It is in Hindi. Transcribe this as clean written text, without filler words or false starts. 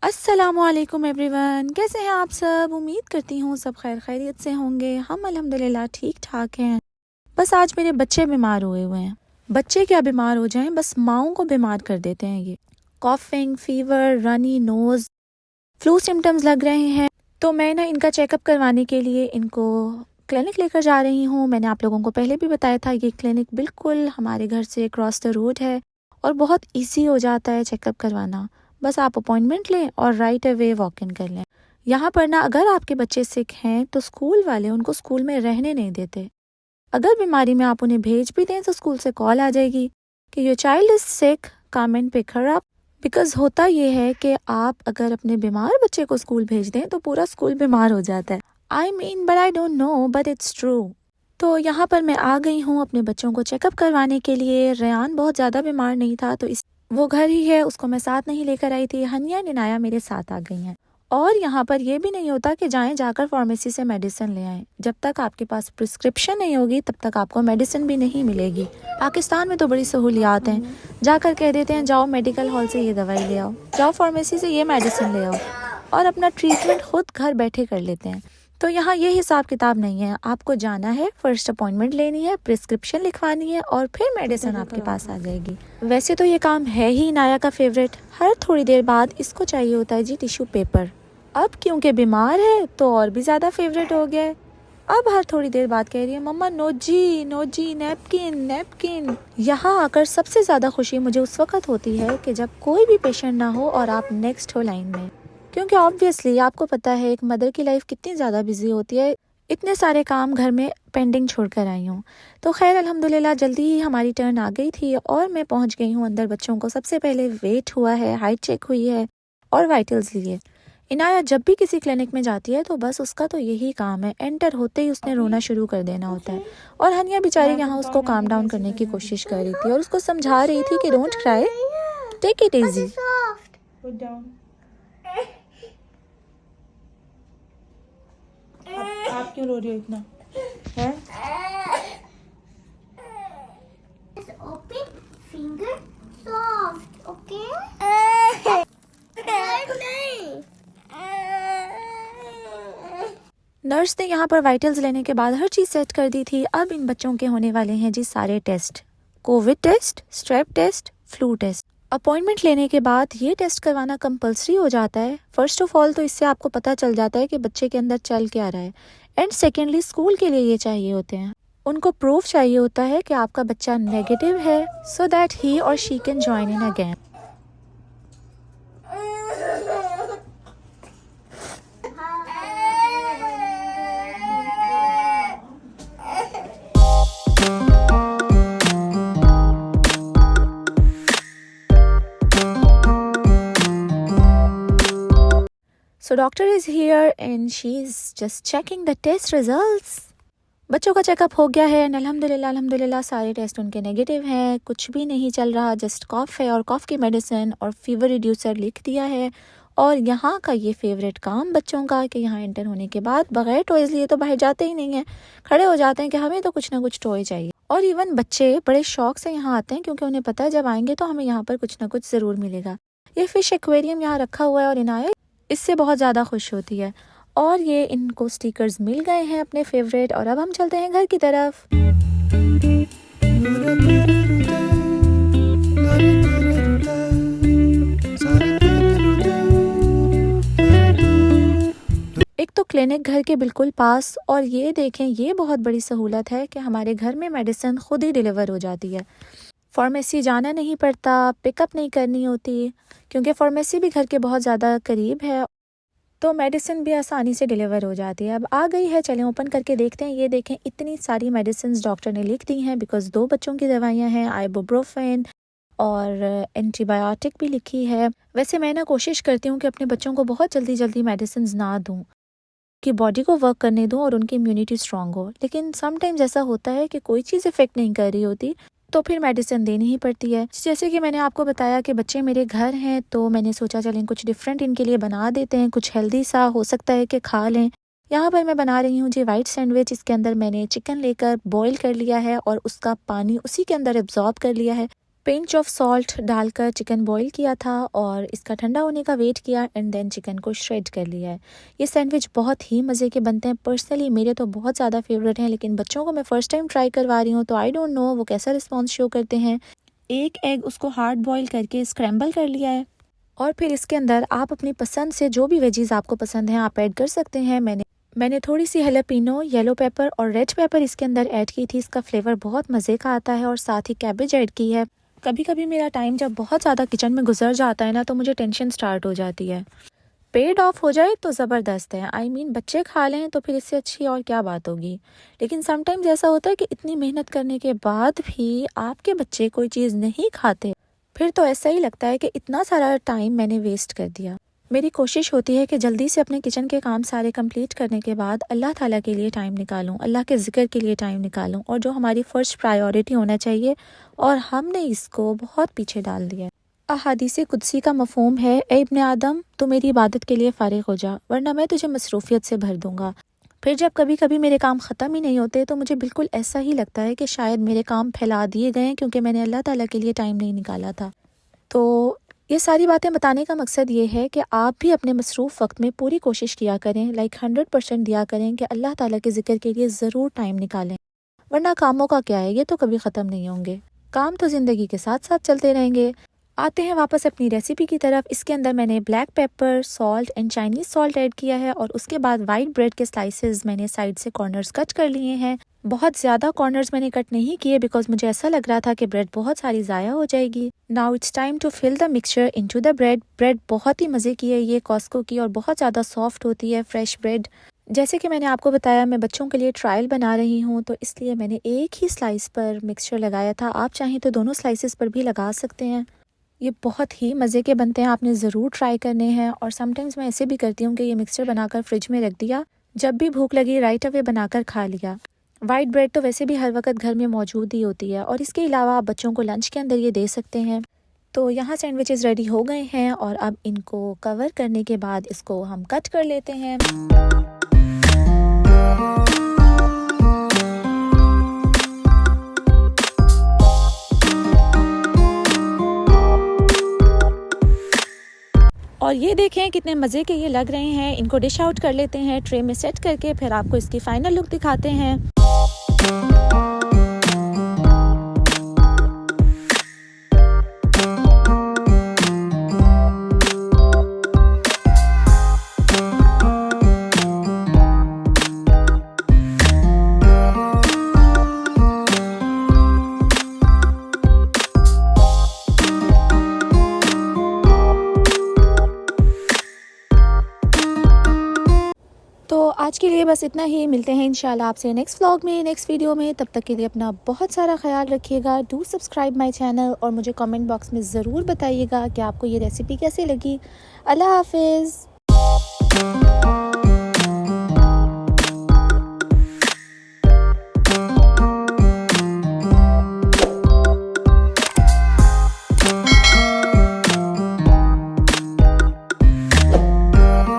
अस्सलामुअलैकुम एवरीवन, कैसे हैं आप सब। उम्मीद करती हूँ सब खैर खैरियत से होंगे। हम अल्हम्दुलिल्लाह ठीक ठाक हैं। बस आज मेरे बच्चे बीमार हुए हैं। बच्चे क्या बीमार हो जाएं, बस माओं को बीमार कर देते हैं। ये coughing, fever, runny nose, flu symptoms लग रहे हैं। तो मैं ना इनका चेकअप करवाने के लिए इनको क्लिनिक लेकर जा रही हूँ। मैंने आप लोगों को पहले भी बताया था, ये क्लिनिक बिल्कुल हमारे घर से क्रॉस द रोड है और बहुत ईजी हो जाता है चेकअप करवाना। बस आप अपॉइंटमेंट लें और राइट अवे वॉक इन कर लें। यहाँ पर ना अगर आपके बच्चे सिक हैं तो स्कूल वाले उनको स्कूल में रहने नहीं देते। अगर बीमारी में आप उन्हें भेज भी दें तो स्कूल से कॉल आ जाएगी कि your child is sick, come and pick her up. Because होता ये है कि आप अगर अपने बीमार बच्चे को स्कूल भेज दें तो पूरा स्कूल बीमार हो जाता है। But I don't know, but it's true. तो यहाँ पर मैं आ गई हूँ अपने बच्चों को चेकअप करवाने के लिए। रेयान बहुत ज़्यादा बीमार नहीं था तो वो घर ही है, उसको मैं साथ नहीं लेकर आई थी। हनिया निनाया मेरे साथ आ गई हैं। और यहाँ पर यह भी नहीं होता कि जाकर फार्मेसी से मेडिसिन ले आएं। जब तक आपके पास प्रिस्क्रिप्शन नहीं होगी तब तक आपको मेडिसिन भी नहीं मिलेगी। पाकिस्तान में तो बड़ी सहूलियात हैं, जाकर कह देते हैं जाओ मेडिकल हॉल से ये दवाई ले आओ, जाओ फार्मेसी से ये मेडिसिन ले आओ, और अपना ट्रीटमेंट खुद घर बैठे कर लेते हैं। तो यहाँ ये हिसाब किताब नहीं है। आपको जाना है, फर्स्ट अपॉइंटमेंट लेनी है, प्रिस्क्रिप्शन लिखवानी है और फिर मेडिसिन आपके पास आ जाएगी। वैसे तो ये काम है ही नाया का फेवरेट। हर थोड़ी देर बाद इसको चाहिए होता है जी टिश्यू पेपर। अब क्योंकि बीमार है तो और भी ज़्यादा फेवरेट हो गया है। अब हर थोड़ी देर बाद कह रही है मम्मा नोजी नोजी, नैपकिन नैपकिन। यहाँ आकर सबसे ज़्यादा खुशी मुझे उस वक्त होती है कि जब कोई भी पेशेंट ना हो और आप नेक्स्ट हो लाइन में। क्योंकि ऑब्वियसली आपको पता है एक मदर की लाइफ कितनी ज़्यादा बिजी होती है। इतने सारे काम घर में पेंडिंग छोड़कर आई हूँ। तो खैर अल्हम्दुलिल्लाह जल्दी ही हमारी टर्न आ गई थी और मैं पहुँच गई हूँ अंदर। बच्चों को सबसे पहले वेट हुआ है, हाइट चेक हुई है और वाइटल्स लिए। इनाया जब भी किसी क्लिनिक में जाती है तो बस उसका तो यही काम है, एंटर होते ही उसने रोना शुरू कर देना होता है। और हनिया बेचारी यहाँ उसको काम डाउन करने की कोशिश कर रही थी और उसको समझा रही थी कि don't cry, take it easy. आप क्यों रो रही हो इतना है? Open finger soft, okay? Nurse ने यहाँ पर वाइटल्स लेने के बाद हर चीज़ सेट कर दी थी। अब इन बच्चों के होने वाले हैं जी सारे test, COVID test, strep test, flu test. Appointment लेने के बाद ये टेस्ट करवाना कंपलसरी हो जाता है। फर्स्ट ऑफ ऑल तो इससे आपको पता चल जाता है कि बच्चे के अंदर चल क्या रहा है, एंड सेकेंडली स्कूल के लिए ये चाहिए होते हैं। उनको प्रूफ चाहिए होता है कि आपका बच्चा नेगेटिव है, सो दैट ही और she can join in again. So doctor is here and she's just checking the test results. बच्चों का चेकअप हो गया है एंड अल्हम्दुलिल्लाह सारे टेस्ट उनके नेगेटिव हैं। कुछ भी नहीं चल रहा, जस्ट कॉफ है और कॉफ की मेडिसिन और फीवर रिड्यूसर लिख दिया है। और यहाँ का ये फेवरेट काम बच्चों का कि यहाँ एंटर होने के बाद बगैर टॉयज लिए तो बाहर जाते ही नहीं हैं। खड़े हो जाते हैं कि हमें तो कुछ ना कुछ टॉय चाहिए। और इवन बच्चे बड़े शौक से यहाँ आते हैं क्योंकि उन्हें पता है जब आएंगे तो हमें यहाँ पर कुछ ना कुछ ज़रूर मिलेगा। ये फिश एक्वेरियम यहाँ रखा हुआ है और इनाया इससे बहुत ज़्यादा खुश होती है। और ये इनको स्टिकर्स मिल गए हैं अपने फेवरेट, और अब हम चलते हैं घर की तरफ। एक तो क्लिनिक घर के बिल्कुल पास, और ये देखें ये बहुत बड़ी सहूलत है कि हमारे घर में मेडिसिन खुद ही डिलीवर हो जाती है। फार्मेसी जाना नहीं पड़ता, पिकअप नहीं करनी होती क्योंकि फार्मेसी भी घर के बहुत ज़्यादा करीब है, तो मेडिसिन भी आसानी से डिलीवर हो जाती है। अब आ गई है, चलें ओपन करके देखते हैं। ये देखें इतनी सारी मेडिसिन डॉक्टर ने लिख दी हैं बिकॉज 2 बच्चों की दवाइयाँ हैं, आइबुप्रोफेन और एंटीबायोटिक भी लिखी है। वैसे मैं ना कोशिश करती हूँ कि अपने बच्चों को बहुत जल्दी मेडिसिन ना दूँ, कि बॉडी को वर्क करने दूँ और उनकी इम्यूनिटी स्ट्रांग हो। लेकिन समटाइम्स ऐसा होता है कि कोई चीज़ इफ़ेक्ट नहीं कर रही होती तो फिर मेडिसिन देनी ही पड़ती है। जैसे कि मैंने आपको बताया कि बच्चे मेरे घर हैं तो मैंने सोचा चलें कुछ डिफरेंट इनके लिए बना देते हैं, कुछ हेल्दी सा हो सकता है कि खा लें। यहाँ पर मैं बना रही हूँ जी वाइट सैंडविच। इसके अंदर मैंने चिकन लेकर बॉईल कर लिया है और उसका पानी उसी के अंदर एब्जॉर्ब कर लिया है। पिंच ऑफ सॉल्ट डालकर चिकन बॉईल किया था और इसका ठंडा होने का वेट किया एंड देन चिकन को श्रेड कर लिया है। ये सैंडविच बहुत ही मज़े के बनते हैं। पर्सनली मेरे तो बहुत ज़्यादा फेवरेट हैं, लेकिन बच्चों को मैं फ़र्स्ट टाइम ट्राई करवा रही हूँ तो आई डोंट नो वो कैसा रिस्पॉन्स शो करते हैं। एक एग उसको हार्ड बॉईल करके स्क्रैम्बल कर लिया है और फिर इसके अंदर आप अपनी पसंद से जो भी वेजीज़ आपको पसंद हैं आप ऐड कर सकते हैं। मैंने थोड़ी सी जलापेनो, येलो पेपर और रेड पेपर इसके अंदर ऐड की थी। इसका फ्लेवर बहुत मज़े का आता है और साथ ही कैबेज ऐड की है। कभी कभी मेरा टाइम जब बहुत ज़्यादा किचन में गुजर जाता है ना तो मुझे टेंशन स्टार्ट हो जाती है। पेड ऑफ हो जाए तो ज़बरदस्त है, आई मीन बच्चे खा लें तो फिर इससे अच्छी और क्या बात होगी। लेकिन समटाइम्स ऐसा होता है कि इतनी मेहनत करने के बाद भी आपके बच्चे कोई चीज़ नहीं खाते, फिर तो ऐसा ही लगता है कि इतना सारा टाइम मैंने वेस्ट कर दिया। मेरी कोशिश होती है कि जल्दी से अपने किचन के काम सारे कंप्लीट करने के बाद अल्लाह ताला के लिए टाइम निकालूं, अल्लाह के ज़िक्र के लिए टाइम निकालूं, और जो हमारी फर्स्ट प्रायोरिटी होना चाहिए और हमने इसको बहुत पीछे डाल दिया है। अहादीसे कुदसी का मफ़हूम है, ए इब्ने आदम तू मेरी इबादत के लिए फ़ारिग हो जा वरना मैं तुझे मसरूफियत से भर दूंगा। फिर जब कभी कभी मेरे काम ख़त्म ही नहीं होते तो मुझे बिल्कुल ऐसा ही लगता है कि शायद मेरे काम फैला दिए गए हैं क्योंकि मैंने अल्लाह ताला के लिए टाइम नहीं निकाला था। तो ये सारी बातें बताने का मकसद ये है कि आप भी अपने मसरूफ़ वक्त में पूरी कोशिश किया करें, लाइक 100% दिया करें कि अल्लाह ताला के ज़िक्र के लिए ज़रूर टाइम निकालें, वरना कामों का क्या है, ये तो कभी ख़त्म नहीं होंगे। काम तो ज़िंदगी के साथ साथ चलते रहेंगे। आते हैं वापस अपनी रेसिपी की तरफ। इसके अंदर मैंने black pepper, salt and Chinese salt add किया है और उसके बाद वाइट ब्रेड के स्लाइसेस मैंने साइड से कॉर्नर्स कट कर लिए हैं। बहुत ज़्यादा कॉर्नर्स मैंने कट नहीं किए बिकॉज मुझे ऐसा लग रहा था कि ब्रेड बहुत सारी ज़ाया हो जाएगी। Now it's time to fill the mixture into the bread. Bread बहुत ही मज़े की है ये, कॉस्को की, और बहुत ज़्यादा सॉफ्ट होती है फ्रेश ब्रेड। जैसे कि मैंने आपको बताया मैं बच्चों के लिए ट्रायल बना रही हूँ तो इसलिए मैंने एक ही स्लाइस पर मिक्सचर लगाया था। आप चाहें तो दोनों स्लाइसेस पर भी लगा सकते हैं। ये बहुत ही मज़े के बनते हैं, आपने ज़रूर ट्राई करने हैं। और समटाइम्स मैं ऐसे भी करती हूँ कि ये मिक्सचर बनाकर फ्रिज में रख दिया, जब भी भूख लगी राइट अवे बनाकर खा लिया। वाइट ब्रेड तो वैसे भी हर वक्त घर में मौजूद ही होती है और इसके अलावा आप बच्चों को लंच के अंदर ये दे सकते हैं। तो यहाँ सैंडविचेस रेडी हो गए हैं और अब इनको कवर करने के बाद इसको हम कट कर लेते हैं। और ये देखें कितने मज़े के ये लग रहे हैं। इनको डिश आउट कर लेते हैं ट्रे में सेट करके, फिर आपको इसकी फाइनल लुक दिखाते हैं। तो आज के लिए बस इतना ही, मिलते हैं इंशाल्लाह आपसे नेक्स्ट व्लॉग में, नेक्स्ट वीडियो में। तब तक के लिए अपना बहुत सारा ख्याल रखिएगा। डू सब्सक्राइब माय चैनल और मुझे कमेंट बॉक्स में ज़रूर बताइएगा कि आपको ये रेसिपी कैसी लगी। अल्लाह हाफिज़।